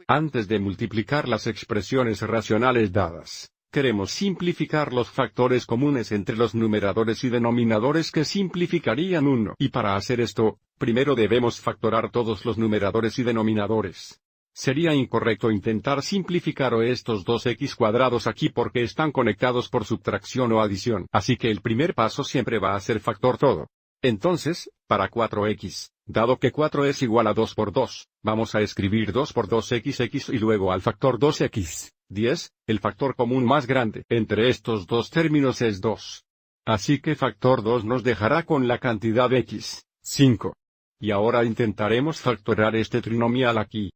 Antes de multiplicar las expresiones racionales dadas, queremos simplificar los factores comunes entre los numeradores y denominadores que simplificarían 1. Y para hacer esto, primero debemos factorar todos los numeradores y denominadores. Sería incorrecto intentar simplificar estos dos x cuadrados aquí porque están conectados por subtracción o adición. Así que el primer paso siempre va a ser factor todo. Entonces, para 4x, dado que 4 es igual a 2 por 2, vamos a escribir 2 por 2x y luego al factor 2x. 10, el factor común más grande entre estos dos términos es 2. Así que factor 2 nos dejará con la cantidad x, 5. Y ahora intentaremos factorar este trinomial aquí.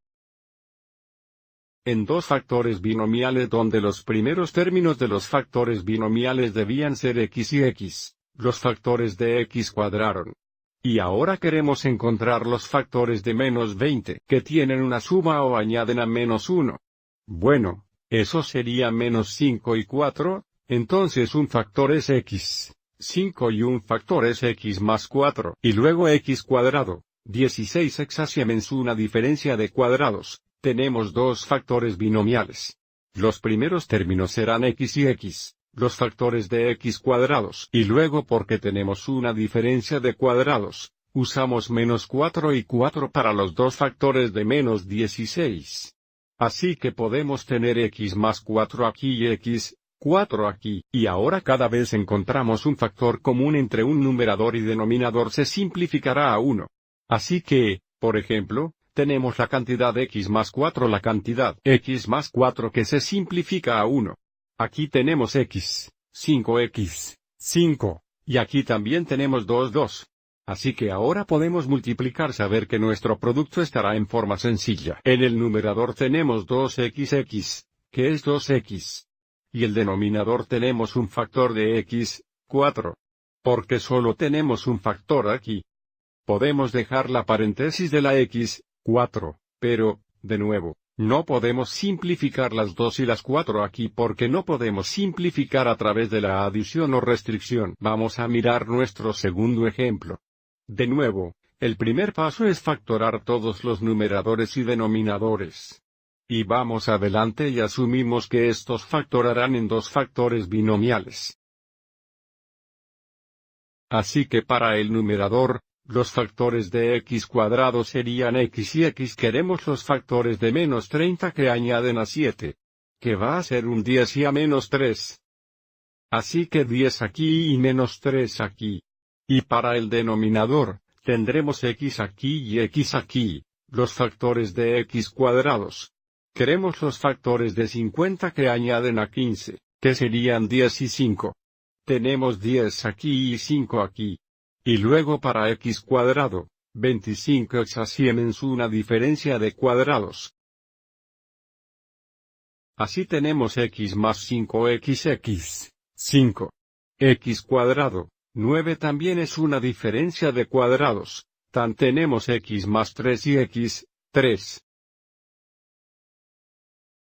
En dos factores binomiales donde los primeros términos de los factores binomiales debían ser x y x, los factores de x cuadraron. Y ahora queremos encontrar los factores de menos 20 que tienen una suma o añaden a menos 1. Bueno, eso sería menos 5 y 4, entonces un factor es x, 5 y un factor es x más 4, y luego x cuadrado, 16x hacemos una diferencia de cuadrados, tenemos dos factores binomiales. Los primeros términos serán x y x, los factores de x cuadrados, y luego porque tenemos una diferencia de cuadrados, usamos menos 4 y 4 para los dos factores de menos 16. Así que podemos tener x más 4 aquí y x, 4 aquí, y ahora cada vez encontramos un factor común entre un numerador y denominador se simplificará a 1. Así que, por ejemplo, tenemos la cantidad x más 4 la cantidad x más 4 que se simplifica a 1. Aquí tenemos x, 5x, 5, y aquí también tenemos 2. Así que ahora podemos multiplicar saber que nuestro producto estará en forma sencilla. En el numerador tenemos 2xx, que es 2x. Y el denominador tenemos un factor de x, 4. Porque solo tenemos un factor aquí. Podemos dejar la paréntesis de la x, 4, pero, de nuevo, no podemos simplificar las 2 y las 4 aquí porque no podemos simplificar a través de la adición o restricción. Vamos a mirar nuestro segundo ejemplo. De nuevo, el primer paso es factorar todos los numeradores y denominadores. Y vamos adelante y asumimos que estos factorarán en dos factores binomiales. Así que para el numerador, los factores de x cuadrado serían x y x. Queremos los factores de menos 30 que añaden a 7. Que va a ser un 10 y a menos 3. Así que 10 aquí y menos 3 aquí. Y para el denominador, tendremos x aquí y x aquí, los factores de x cuadrados. Queremos los factores de 50 que añaden a 15, que serían 10 y 5. Tenemos 10 aquí y 5 aquí. Y luego para x cuadrado, 25x hacemos una diferencia de cuadrados. Así tenemos x más 5xx, 5. X cuadrado, 9 también es una diferencia de cuadrados, tenemos x más 3 y x, 3.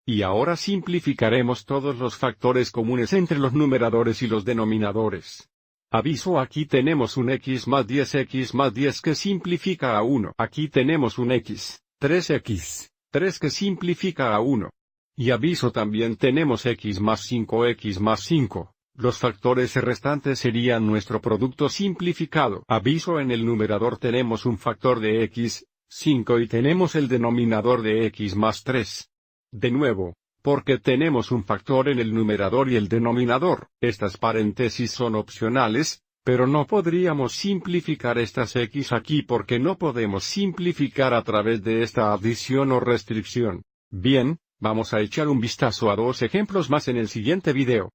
Y ahora simplificaremos todos los factores comunes entre los numeradores y los denominadores. Aviso, aquí tenemos un x más 10 que simplifica a 1. Aquí tenemos un x, 3x, 3 que simplifica a 1. Y aviso también tenemos x más 5. Los factores restantes serían nuestro producto simplificado. Aviso, en el numerador tenemos un factor de x, 5 y tenemos el denominador de x más 3. De nuevo, porque tenemos un factor en el numerador y el denominador, estas paréntesis son opcionales, pero no podríamos simplificar estas x aquí porque no podemos simplificar a través de esta adición o restricción. Bien, vamos a echar un vistazo a dos ejemplos más en el siguiente video.